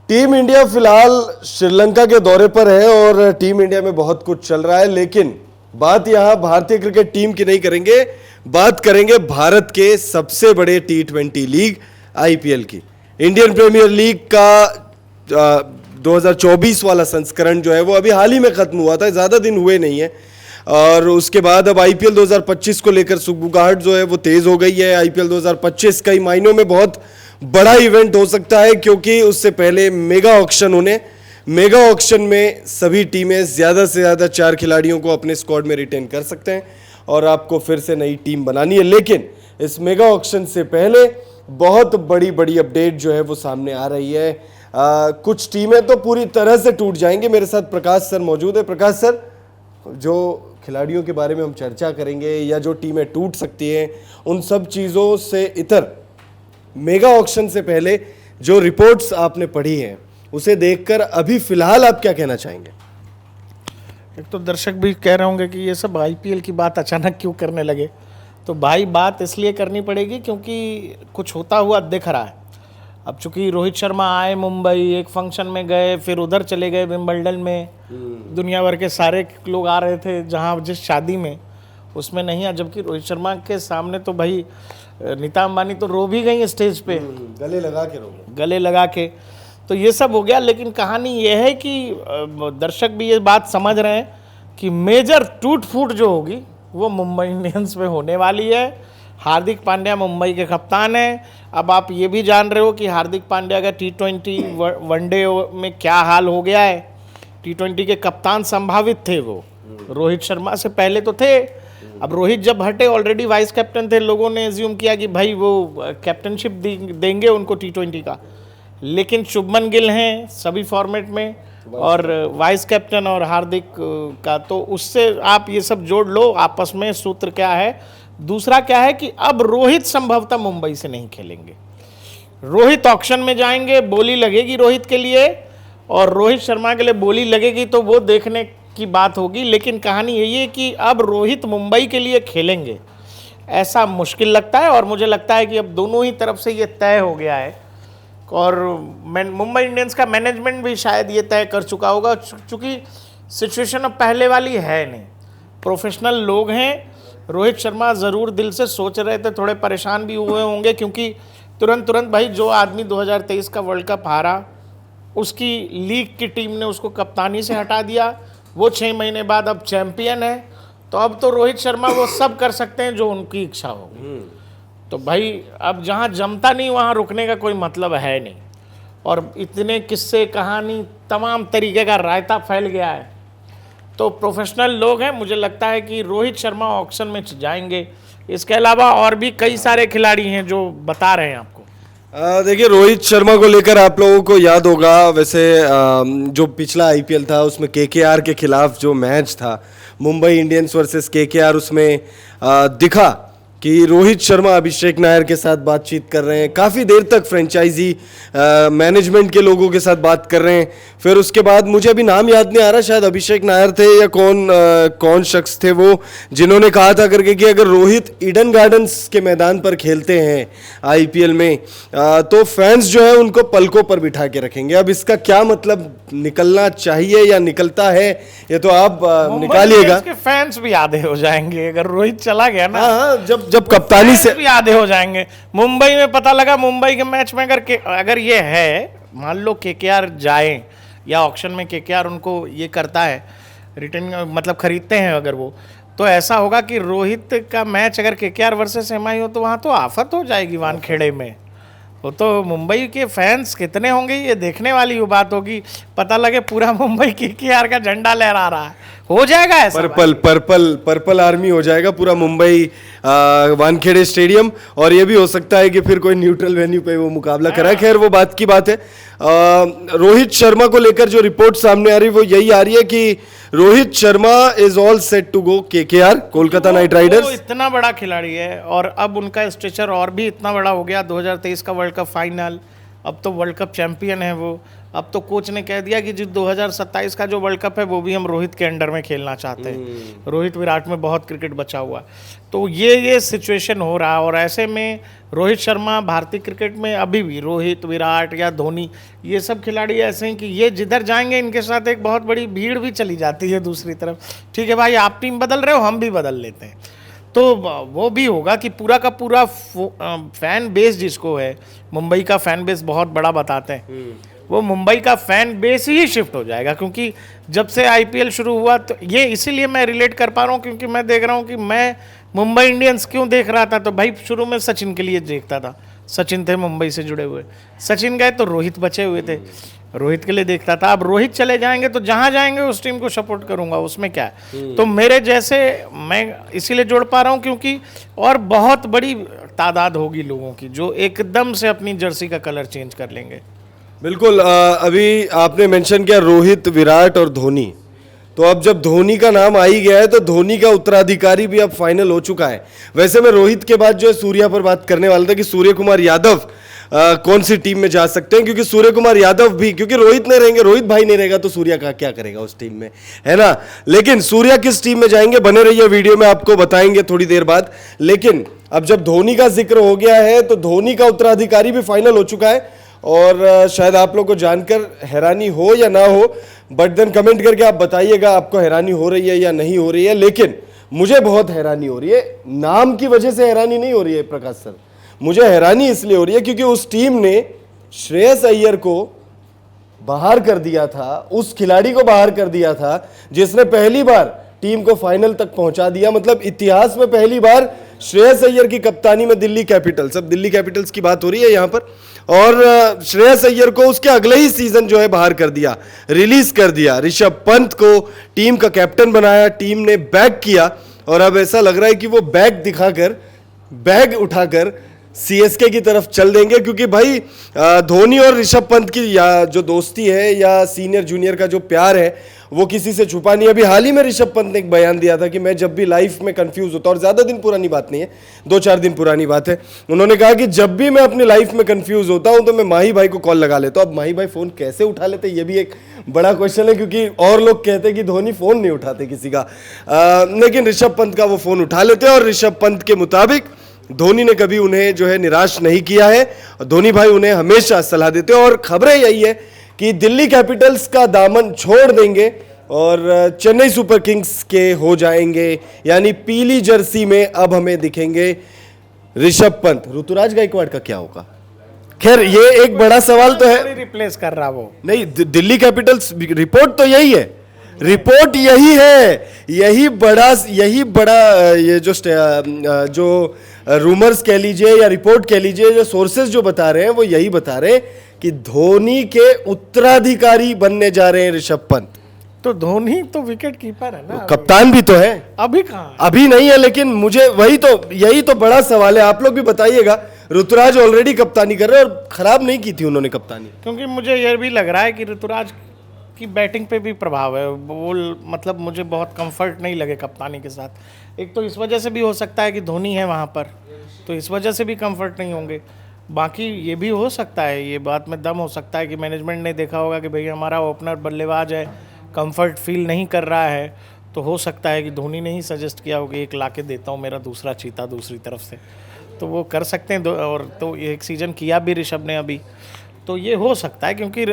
Team India फिलहाल श्रीलंका के दौरे पर है और टीम इंडिया में बहुत कुछ चल रहा है, लेकिन बात यहां भारतीय क्रिकेट टीम की नहीं करेंगे, बात करेंगे भारत के सबसे बड़े T20 लीग आईपीएल की। इंडियन प्रीमियर लीग का 2024 वाला संस्करण जो है वो अभी हाल ही में खत्म हुआ था, ज्यादा दिन हुए नहीं है। और उसके बाद अब आईपीएल 2025 को लेकर सुगबुगाहट जो है वो तेज हो गई है। आईपीएल 2025 कई मायनों में बहुत बड़ा इवेंट हो सकता है, क्योंकि उससे पहले मेगा ऑक्शन में सभी टीमें ज्यादा से ज्यादा 4 खिलाड़ियों को अपने स्क्वाड में रिटेन कर सकते हैं और आपको फिर से नई टीम बनानी है। लेकिन इस मेगा ऑक्शन से पहले बहुत बड़ी अपडेट जो है वो सामने आ रही है। कुछ टीमें तो पूरी तरह से टूट जाएंगी। मेरे साथ प्रकाश सर मौजूद है। प्रकाश सर, जो खिलाड़ियों के बारे में हम चर्चा करेंगे या जो टीमें टूट सकती हैं, उन सब चीज़ों से इतर मेगा ऑक्शन से पहले जो रिपोर्ट्स आपने पढ़ी हैं उसे देखकर अभी फिलहाल आप क्या कहना चाहेंगे? एक तो दर्शक भी कह रहे होंगे कि ये सब आईपीएल की बात अचानक क्यों करने लगे। तो भाई बात इसलिए करनी पड़ेगी क्योंकि कुछ होता हुआ दिख रहा है। अब चूंकि रोहित शर्मा आए मुंबई, एक फंक्शन में गए, फिर उधर चले गए विंबलडन में, दुनिया भर के सारे लोग आ रहे थे जहां जिस शादी में उसमें नहीं आ, जबकि रोहित शर्मा के सामने तो भाई नीता अंबानी तो रो भी गई स्टेज पे, गले लगा के। तो ये सब हो गया, लेकिन कहानी ये है कि दर्शक भी ये बात समझ रहे हैं कि मेजर टूट फूट जो होगी वो मुंबई इंडियंस में होने वाली है। हार्दिक पांड्या मुंबई के कप्तान हैं। अब आप ये भी जान रहे हो कि हार्दिक पांड्या का T20 वनडे में क्या हाल हो गया है। T20 के कप्तान संभावित थे वो, रोहित शर्मा से पहले तो थे। अब रोहित जब हटे, ऑलरेडी वाइस कैप्टन थे, लोगों ने एज्यूम किया कि भाई वो कैप्टनशिप देंगे उनको T20 का। लेकिन शुभमन गिल हैं सभी फॉर्मेट में और वाइस कैप्टन और हार्दिक का, तो उससे आप ये सब जोड़ लो आपस में सूत्र क्या है। दूसरा क्या है कि अब रोहित संभवतः मुंबई से नहीं खेलेंगे। रोहित ऑक्शन में जाएंगे, बोली लगेगी रोहित के लिए और रोहित शर्मा के लिए बोली लगेगी, तो वो देखने की बात होगी। लेकिन कहानी यही है कि अब रोहित मुंबई के लिए खेलेंगे ऐसा मुश्किल लगता है, और मुझे लगता है कि अब दोनों ही तरफ से ये तय हो गया है और मुंबई इंडियंस का मैनेजमेंट भी शायद ये तय कर चुका होगा, चूँकि सिचुएशन अब पहले वाली है नहीं, प्रोफेशनल लोग हैं। रोहित शर्मा ज़रूर दिल से सोच रहे थे, थोड़े परेशान भी हुए होंगे, क्योंकि तुरंत भाई जो आदमी 2023 का वर्ल्ड कप हारा, उसकी लीग की टीम ने उसको कप्तानी से हटा दिया, वो 6 महीने बाद अब चैंपियन है। तो अब तो रोहित शर्मा वो सब कर सकते हैं जो उनकी इच्छा होगी। तो भाई अब जहाँ जमता नहीं वहाँ रुकने का कोई मतलब है नहीं, और इतने किस्से कहानी तमाम तरीके का रायता फैल गया है। तो प्रोफेशनल लोग हैं, मुझे लगता है कि रोहित शर्मा ऑक्शन में जाएंगे। इसके अलावा और भी कई सारे खिलाड़ी हैं जो बता रहे हैं आपको। देखिए, रोहित शर्मा को लेकर आप लोगों को याद होगा, वैसे जो पिछला आईपीएल था उसमें केकेआर के खिलाफ जो मैच था मुंबई इंडियंस वर्सेस केकेआर, उसमें दिखा कि रोहित शर्मा अभिषेक नायर के साथ बातचीत कर रहे हैं, काफ़ी देर तक फ्रेंचाइजी मैनेजमेंट के लोगों के साथ बात कर रहे हैं। फिर उसके बाद मुझे अभी नाम याद नहीं आ रहा, शायद अभिषेक नायर थे या कौन शख्स थे वो, जिन्होंने कहा था करके कि अगर रोहित ईडन गार्डन्स के मैदान पर खेलते हैं आईपीएल में तो फैंस जो है उनको पलकों पर बिठा के रखेंगे। अब इसका क्या मतलब निकलना चाहिए या निकलता है, ये तो आप निकालिएगा। फैंस भी आधे हो जाएंगे अगर रोहित चला गया ना। हाँ, जब कप्तानी से भी आधे हो जाएंगे। मुंबई में पता लगा, मुंबई के मैच में अगर ये है, मान लो केकेआर जाए या ऑक्शन में केकेआर उनको ये करता है, रिटर्न मतलब खरीदते हैं अगर वो, तो ऐसा होगा कि रोहित का मैच अगर केकेआर वर्सेस एमआई हो तो वहाँ तो आफत हो जाएगी वानखेड़े में। वो तो मुंबई के फैंस कितने होंगे ये देखने वाली वो बात होगी। पता लगे पूरा मुंबई केकेआर का झंडा लहरा रहा है, हो जाएगा ऐसा। पर्पल आर्मी हो जाएगा पूरा मुंबई वानखेड़े स्टेडियम, और ये भी हो सकता है कि फिर कोई न्यूट्रल वेन्यू पे वो मुकाबला कराए। खैर वो बात की बात है। रोहित शर्मा को लेकर जो रिपोर्ट सामने आ रही है वो यही आ रही है कि Rohit Sharma is all set to go KKR, Kolkata Knight Riders. इतना बड़ा खिलाड़ी है और अब उनका स्ट्रेचर और भी इतना बड़ा हो गया। 2023 का वर्ल्ड कप फाइनल, अब तो वर्ल्ड कप चैंपियन है वो। अब तो कोच ने कह दिया कि जिस 2027 का जो वर्ल्ड कप है वो भी हम रोहित के अंडर में खेलना चाहते हैं। रोहित विराट में बहुत क्रिकेट बचा हुआ। तो ये सिचुएशन हो रहा है, और ऐसे में रोहित शर्मा भारतीय क्रिकेट में अभी भी, रोहित, विराट या धोनी, ये सब खिलाड़ी ऐसे हैं कि ये जिधर जाएंगे इनके साथ एक बहुत बड़ी भीड़ भी चली जाती है दूसरी तरफ। ठीक है भाई, आप टीम बदल रहे हो, हम भी बदल लेते हैं। तो वो भी होगा कि पूरा का पूरा फैन बेस जिसको है, मुंबई का फैन बेस बहुत बड़ा बताते हैं, वो मुंबई का फैन बेस ही शिफ्ट हो जाएगा। क्योंकि जब से आईपीएल शुरू हुआ, तो ये इसीलिए मैं रिलेट कर पा रहा हूँ क्योंकि मैं देख रहा हूँ कि मैं मुंबई इंडियंस क्यों देख रहा था। तो भाई शुरू में सचिन के लिए देखता था, सचिन थे मुंबई से जुड़े हुए, सचिन गए तो रोहित बचे हुए थे, रोहित के लिए देखता था। अब रोहित चले जाएंगे तो जहां जाएंगे उस टीम को सपोर्ट करूंगा, उसमें क्या है। तो मेरे जैसे मैं इसीलिए जोड़ पा रहा हूं क्योंकि और बहुत बड़ी तादाद होगी लोगों की जो एकदम से अपनी जर्सी का कलर चेंज कर लेंगे। बिल्कुल। अभी आपने मेंशन किया रोहित, विराट और धोनी, तो अब जब धोनी का नाम आ ही गया है तो धोनी का उत्तराधिकारी भी अब फाइनल हो चुका है। वैसे मैं रोहित के बाद जो है सूर्या पर बात करने वाला था कि सूर्य कुमार यादव कौन सी टीम में जा सकते हैं, क्योंकि सूर्य कुमार यादव भी, क्योंकि रोहित नहीं रहेंगे, रोहित भाई नहीं रहेगा तो सूर्या का क्या करेगा उस टीम में, है ना। लेकिन सूर्या किस टीम में जाएंगे, बने रहिए वीडियो में, आपको बताएंगे थोड़ी देर बाद। लेकिन अब जब धोनी का जिक्र हो गया है तो धोनी का उत्तराधिकारी भी फाइनल हो चुका है। और शायद आप लोग को जानकर हैरानी हो या ना हो, बट देन कमेंट करके आप बताइएगा आपको हैरानी हो रही है या नहीं हो रही है। लेकिन मुझे बहुत हैरानी हो रही है, नाम की वजह से हैरानी नहीं हो रही है प्रकाश सर, मुझे हैरानी इसलिए हो रही है क्योंकि उस टीम ने श्रेयस अय्यर को बाहर कर दिया था, उस खिलाड़ी को बाहर कर दिया था जिसने पहली बार टीम को फाइनल तक पहुंचा दिया। मतलब इतिहास में पहली बार श्रेयस अय्यर की कप्तानी में दिल्ली कैपिटल्स, अब दिल्ली कैपिटल्स की बात हो रही है यहां पर, और श्रेयस अय्यर को उसके अगले ही सीजन जो है बाहर कर दिया, रिलीज कर दिया। ऋषभ पंत को टीम का कैप्टन बनाया, टीम ने बैक किया, और अब ऐसा लग रहा है कि वो बैग दिखाकर, बैग उठाकर सीएसके की तरफ चल देंगे। क्योंकि भाई धोनी और ऋषभ पंत की या जो दोस्ती है या सीनियर जूनियर का जो प्यार है वो किसी से छुपा नहीं। अभी हाल ही में ऋषभ पंत ने एक बयान दिया था कि मैं जब भी लाइफ में कंफ्यूज होता हूं, और ज्यादा दिन पुरानी बात नहीं है, 2-4 दिन पुरानी बात है, उन्होंने कहा कि जब भी मैं अपनी लाइफ में कंफ्यूज होता हूं तो मैं माही भाई को कॉल लगा लेता हूं। अब माही भाई फोन कैसे उठा लेते, ये भी एक बड़ा क्वेश्चन है, क्योंकि और लोग कहते हैं कि धोनी फोन नहीं उठाते किसी का, लेकिन ऋषभ पंत का वो फोन उठा लेते हैं। और ऋषभ पंत के मुताबिक धोनी ने कभी उन्हें जो है निराश नहीं किया है, धोनी भाई उन्हें हमेशा सलाह देते हैं। और खबरें यही है कि दिल्ली कैपिटल्स का दामन छोड़ देंगे और चेन्नई सुपर किंग्स के हो जाएंगे, यानी पीली जर्सी में अब हमें दिखेंगे ऋषभ पंत। ऋतुराज गायकवाड़ का क्या होगा? खैर ये एक बड़ा सवाल तो है, रिप्लेस कर रहा वो नहीं, दिल्ली कैपिटल्स, रिपोर्ट तो यही है, रिपोर्ट यही है, यही बड़ा ये जो रूमर्स कह लीजिए या रिपोर्ट कह लीजिए, जो सोर्सेज जो बता रहे हैं वो यही बता रहे हैं कि धोनी के उत्तराधिकारी बनने जा रहे हैं ऋषभ पंत। तो धोनी तो विकेट कीपर है ना, कप्तान भी तो है, अभी कहाँ, अभी नहीं है। लेकिन मुझे यही तो बड़ा सवाल है, आप लोग भी बताइएगा। ऋतुराज ऑलरेडी कप्तानी कर रहे हैं और खराब नहीं की थी उन्होंने कप्तानी, क्योंकि मुझे यह भी लग रहा है कि ऋतुराज की बैटिंग पे भी प्रभाव है, वो मतलब मुझे बहुत कंफर्ट नहीं लगे कप्तानी के साथ। एक तो इस वजह से भी हो सकता है कि धोनी है वहाँ पर, तो इस वजह से भी कंफर्ट नहीं होंगे। बाकी ये भी हो सकता है, ये बात में दम हो सकता है कि मैनेजमेंट ने देखा होगा कि भाई हमारा ओपनर बल्लेबाज है, कंफर्ट फील नहीं कर रहा है, तो हो सकता है कि धोनी ने ही सजेस्ट किया होगा एक ला के देता हूँ मेरा दूसरा चीता दूसरी तरफ से, तो वो कर सकते हैं। और तो एक सीज़न किया भी ऋषभ ने अभी, तो ये हो सकता है। क्योंकि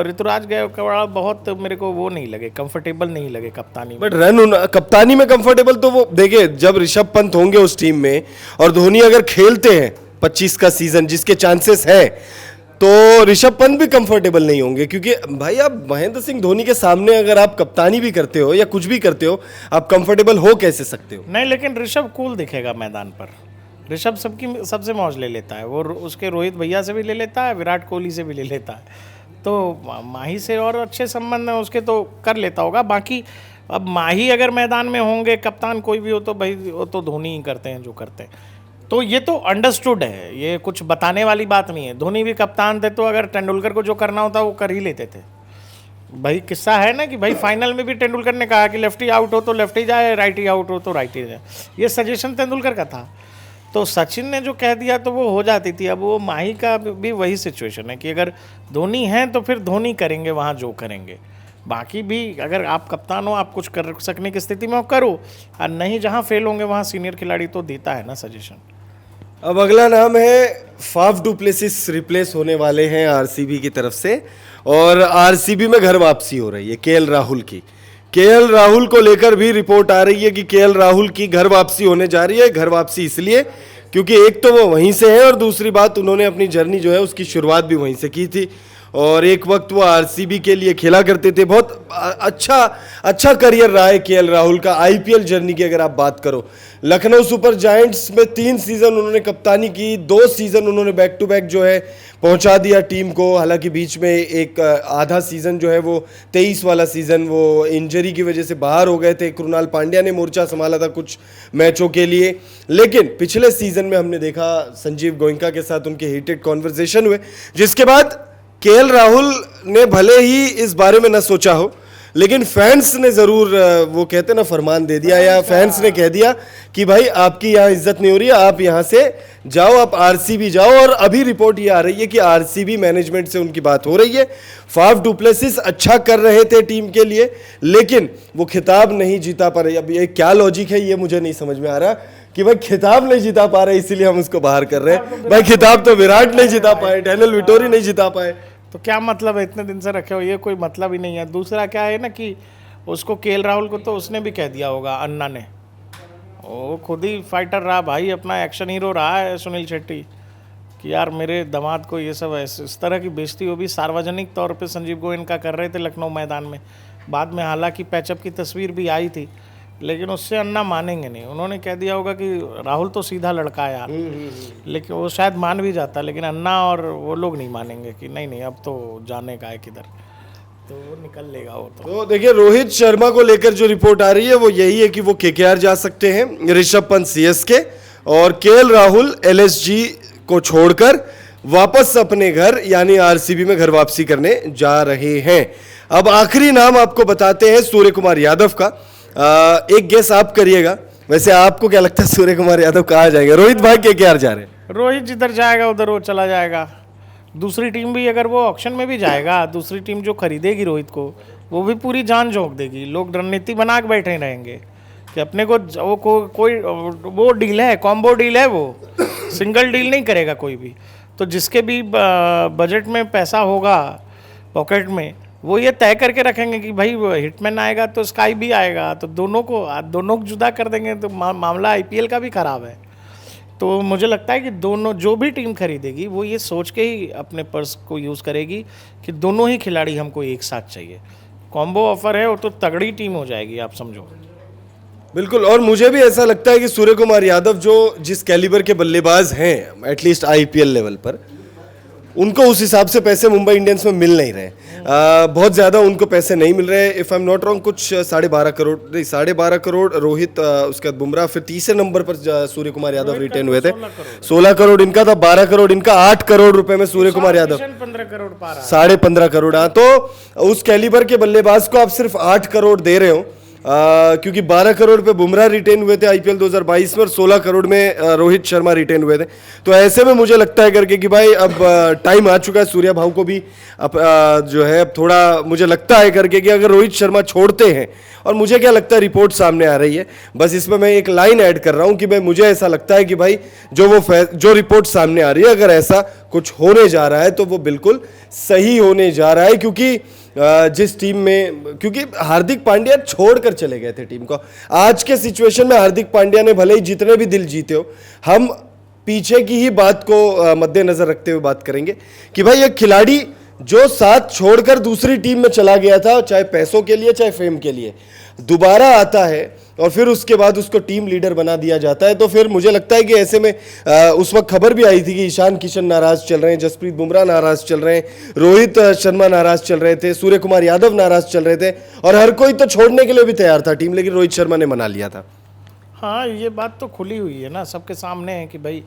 ऋतुराज गायकवाड़ बहुत मेरे को वो नहीं लगे, कंफर्टेबल नहीं लगे कप्तानी में। बट कप्तानी में कंफर्टेबल तो वो देखिए, जब ऋषभ पंत होंगे उस टीम में और धोनी अगर खेलते हैं 25 का सीजन, जिसके चांसेस है, तो ऋषभ पंत भी कंफर्टेबल नहीं होंगे। क्योंकि भाई आप महेंद्र सिंह धोनी के सामने अगर आप कप्तानी भी करते हो या कुछ भी करते हो, आप कंफर्टेबल हो कैसे सकते हो? नहीं, लेकिन ऋषभ कूल दिखेगा मैदान पर, ऋषभ सबसे मौज ले लेता है, वो उसके रोहित भैया से भी ले लेता है, विराट कोहली से भी ले लेता है, तो माही से और अच्छे संबंध हैं उसके, तो कर लेता होगा। बाकी अब माही अगर मैदान में होंगे, कप्तान कोई भी हो, तो भाई वो तो धोनी ही करते हैं जो करते हैं, तो ये तो अंडरस्टूड है, ये कुछ बताने वाली बात नहीं है। धोनी भी कप्तान थे, तो अगर तेंदुलकर को जो करना होता वो कर ही लेते थे। भाई किस्सा है ना कि भाई फाइनल में भी तेंदुलकर ने कहा कि लेफ्टी आउट हो तो लेफ्टी जाए, राइटी आउट हो तो राइटी जाए, ये सजेशन तेंदुलकर का था। तो सचिन ने जो कह दिया तो वो हो जाती थी। अब वो माही का भी वही सिचुएशन है कि अगर धोनी हैं तो फिर धोनी करेंगे वहाँ जो करेंगे, बाकी भी अगर आप कप्तान हो, आप कुछ कर सकने की स्थिति में हो करो, और नहीं जहाँ फेल होंगे वहाँ सीनियर खिलाड़ी तो देता है ना सजेशन। अब अगला नाम है फाफ डुप्लेसिस रिप्लेस होने वाले हैं आरसीबी की तरफ से, और आरसीबी में घर वापसी हो रही है केएल राहुल की। केएल राहुल को लेकर भी रिपोर्ट आ रही है कि केएल राहुल की घर वापसी होने जा रही है। घर वापसी इसलिए क्योंकि एक तो वो वहीं से है और दूसरी बात उन्होंने अपनी जर्नी जो है उसकी शुरुआत भी वहीं से की थी, और एक वक्त वो आरसीबी के लिए खेला करते थे। बहुत अच्छा करियर रहा है केएल राहुल का आईपीएल जर्नी की अगर आप बात करो। लखनऊ सुपर जायंट्स में 3 सीजन उन्होंने कप्तानी की, 2 सीजन उन्होंने बैक टू बैक जो है पहुंचा दिया टीम को। हालांकि बीच में एक आधा सीजन जो है वो 23 वाला सीजन वो इंजरी की वजह से बाहर हो गए थे। कृणाल पांड्या ने मोर्चा संभाला था कुछ मैचों के लिए, लेकिन पिछले सीजन में हमने देखा संजीव गोयनका के साथ उनके हीटेड कॉन्वर्सेशन हुए, जिसके बाद केएल राहुल ने भले ही इस बारे में न सोचा हो, लेकिन फैंस ने जरूर वो कहते ना फरमान दे दिया, या फैंस ने कह दिया कि भाई आपकी यहाँ इज्जत नहीं हो रही है, आप यहाँ से जाओ, आप आरसीबी जाओ। और अभी रिपोर्ट ये आ रही है कि आरसीबी मैनेजमेंट से उनकी बात हो रही है। फाफ डुप्लेसिस अच्छा कर रहे थे टीम के लिए, लेकिन वो खिताब नहीं जीता पा रहे। अब ये क्या लॉजिक है ये मुझे नहीं समझ में आ रहा कि भाई खिताब नहीं जीता पा रहे इसीलिए हम उसको बाहर कर रहे हैं। भाई खिताब तो विराट नहीं जीता पाए, डैनियल विटोरी नहीं जीता पाए, तो क्या मतलब है इतने दिन से रखे हो, ये कोई मतलब ही नहीं है। दूसरा क्या है ना कि उसको केएल राहुल को तो उसने भी कह दिया होगा, अन्ना ने, वो खुद ही फाइटर रहा भाई, अपना एक्शन हीरो रहा है सुनील शेट्टी, कि यार मेरे दामाद को ये सब इस तरह की बेइज्जती वो भी सार्वजनिक तौर पे संजीव गोयनका कर रहे थे लखनऊ मैदान में। बाद में हालांकि पैचअप की तस्वीर भी आई थी, लेकिन उससे अन्ना मानेंगे नहीं। उन्होंने कह दिया होगा कि राहुल तो सीधा लड़का है यार, लेकिन वो शायद मान भी जाता, लेकिन अन्ना और वो लोग नहीं मानेंगे कि नहीं अब तो जाने का है किधर, तो वो निकल लेगा वो तो देखिए रोहित शर्मा को लेकर जो रिपोर्ट आ रही है वो यही है कि वो केकेआर जा सकते हैं, ऋषभ पंत सीएसके, और केएल राहुल एलएसजी को छोड़कर वापस अपने घर यानी आरसीबी में घर वापसी करने जा रहे हैं। अब आखिरी नाम आपको बताते हैं सूर्य कुमार यादव का। एक गेस आप करिएगा, वैसे आपको क्या लगता है सूर्य कुमार यादव कहाँ जाएंगे? रोहित भाई केकेआर जा रहे हैं। रोहित जिधर जाएगा उधर वो चला जाएगा। दूसरी टीम भी अगर वो ऑक्शन में भी जाएगा, दूसरी टीम जो खरीदेगी रोहित को वो भी पूरी जान झोंक देगी। लोग रणनीति बना के बैठे रहेंगे कि अपने को कोई वो डील है, कॉम्बो डील है, वो सिंगल डील नहीं करेगा कोई भी। तो जिसके भी बजट में पैसा होगा पॉकेट में, वो ये तय करके रखेंगे कि भाई हिटमैन आएगा तो स्काई भी आएगा, तो दोनों को जुदा कर देंगे, तो मामला आईपीएल का भी खराब है। तो मुझे लगता है कि दोनों जो भी टीम खरीदेगी वो ये सोच के ही अपने पर्स को यूज़ करेगी कि दोनों ही खिलाड़ी हमको एक साथ चाहिए। कॉम्बो ऑफर है वो तो तगड़ी टीम हो जाएगी, आप समझो। बिल्कुल, और मुझे भी ऐसा लगता है कि सूर्य कुमार यादव जो जिस कैलिबर के बल्लेबाज हैं एटलीस्ट आईपीएल लेवल पर, उनको उस हिसाब से पैसे मुंबई इंडियंस में मिल नहीं रहे। बहुत ज़्यादा उनको पैसे नहीं मिल रहे। If I am not wrong कुछ 12.5 करोड़ रोहित, उसके बाद बुमराह, फिर तीसरे नंबर पर सूर्य कुमार यादव रिटेन हुए थे। 16 करोड़ इनका था, 12 करोड़ इनका, 8 करोड़ रुपए में सूर्य कुमार यादव 15 करोड़ पा रहा है, 15.5 करोड़। हाँ, तो उस कैलिबर के बल्लेबाज को आप सिर्फ 8 करोड़ दे रहे हो, क्योंकि 12 करोड़ पे बुमराह रिटेन हुए थे आईपीएल 2022 में और 16 करोड़ में रोहित शर्मा रिटेन हुए थे। तो ऐसे में मुझे लगता है करके कि भाई अब टाइम आ चुका है सूर्या भाव को भी अब जो है थोड़ा मुझे लगता है करके कि अगर रोहित शर्मा छोड़ते हैं, और मुझे क्या लगता है रिपोर्ट सामने आ रही है, बस इसमें मैं एक लाइन ऐड कर रहा हूं कि भाई मुझे ऐसा लगता है कि भाई जो रिपोर्ट सामने आ रही है, अगर ऐसा कुछ होने जा रहा है तो वो बिल्कुल सही होने जा रहा है, क्योंकि जिस टीम में, क्योंकि हार्दिक पांड्या छोड़कर चले गए थे टीम को। आज के सिचुएशन में हार्दिक पांड्या ने भले ही जितने भी दिल जीते हो, हम पीछे की ही बात को मद्देनजर रखते हुए बात करेंगे कि भाई एक खिलाड़ी जो साथ छोड़कर दूसरी टीम में चला गया था, चाहे पैसों के लिए चाहे फेम के लिए, दोबारा आता है और फिर उसके बाद उसको टीम लीडर बना दिया जाता है। तो फिर मुझे लगता है कि ऐसे में उस वक्त खबर भी आई थी कि ईशान किशन नाराज चल रहे हैं, जसप्रीत बुमराह नाराज चल रहे हैं, रोहित शर्मा नाराज चल रहे थे, सूर्य कुमार यादव नाराज चल रहे थे, और हर कोई तो छोड़ने के लिए भी तैयार था टीम, लेकिन रोहित शर्मा ने मना लिया था। हाँ, ये बात तो खुली हुई है ना, सबके सामने है कि भाई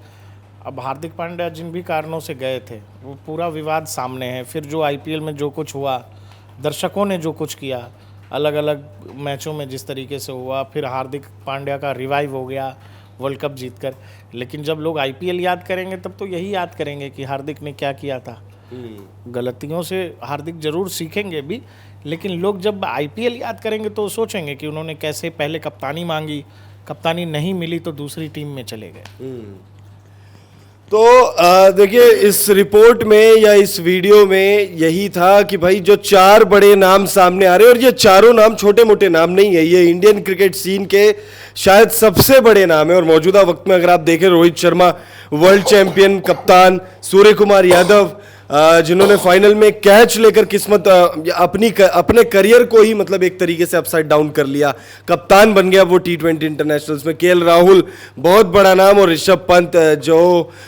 अब हार्दिक पांड्या जिन भी कारणों से गए थे वो पूरा विवाद सामने है। फिर जो आईपीएल में जो कुछ हुआ, दर्शकों ने जो कुछ किया, अलग अलग मैचों में जिस तरीके से हुआ, फिर हार्दिक पांड्या का रिवाइव हो गया, वर्ल्ड कप जीतकर। लेकिन जब लोग आईपीएल याद करेंगे तब तो यही याद करेंगे कि हार्दिक ने क्या किया था। गलतियों से हार्दिक जरूर सीखेंगे भी, लेकिन लोग जब आईपीएल याद करेंगे तो सोचेंगे कि उन्होंने कैसे पहले कप्तानी मांगी, कप्तानी नहीं मिली तो दूसरी टीम में चले गए। तो देखिए, इस रिपोर्ट में या इस वीडियो में यही था कि भाई जो 4 बड़े नाम सामने आ रहे हैं, और ये चारों नाम छोटे मोटे नाम नहीं है, ये इंडियन क्रिकेट सीन के शायद सबसे बड़े नाम है। और मौजूदा वक्त में अगर आप देखें, रोहित शर्मा वर्ल्ड चैंपियन कप्तान, सूर्य कुमार यादव जिन्होंने फाइनल में कैच लेकर किस्मत अपने करियर को ही मतलब एक तरीके से अपसाइड डाउन कर लिया, कप्तान बन गया वो T20 इंटरनेशनल्स में। केएल राहुल बहुत बड़ा नाम, और ऋषभ पंत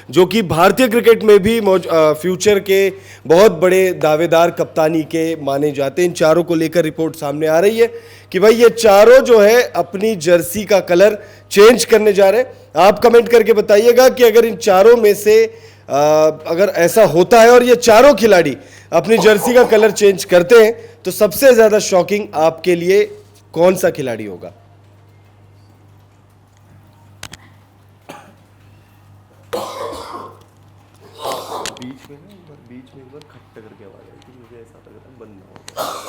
जो कि भारतीय क्रिकेट में भी फ्यूचर के बहुत बड़े दावेदार कप्तानी के माने जाते हैं। इन चारों को लेकर रिपोर्ट सामने आ रही है कि भाई ये चारों जो है अपनी जर्सी का कलर चेंज करने जा रहे हैं। आप कमेंट करके बताइएगा कि अगर इन चारों में से अगर ऐसा होता है और ये चारों खिलाड़ी अपनी जर्सी का कलर चेंज करते हैं, तो सबसे ज्यादा शॉकिंग आपके लिए कौन सा खिलाड़ी होगा? बीच में एक बार खट्ट करके आवाज आई थी, मुझे ऐसा लग रहा है बंद ना हो गया।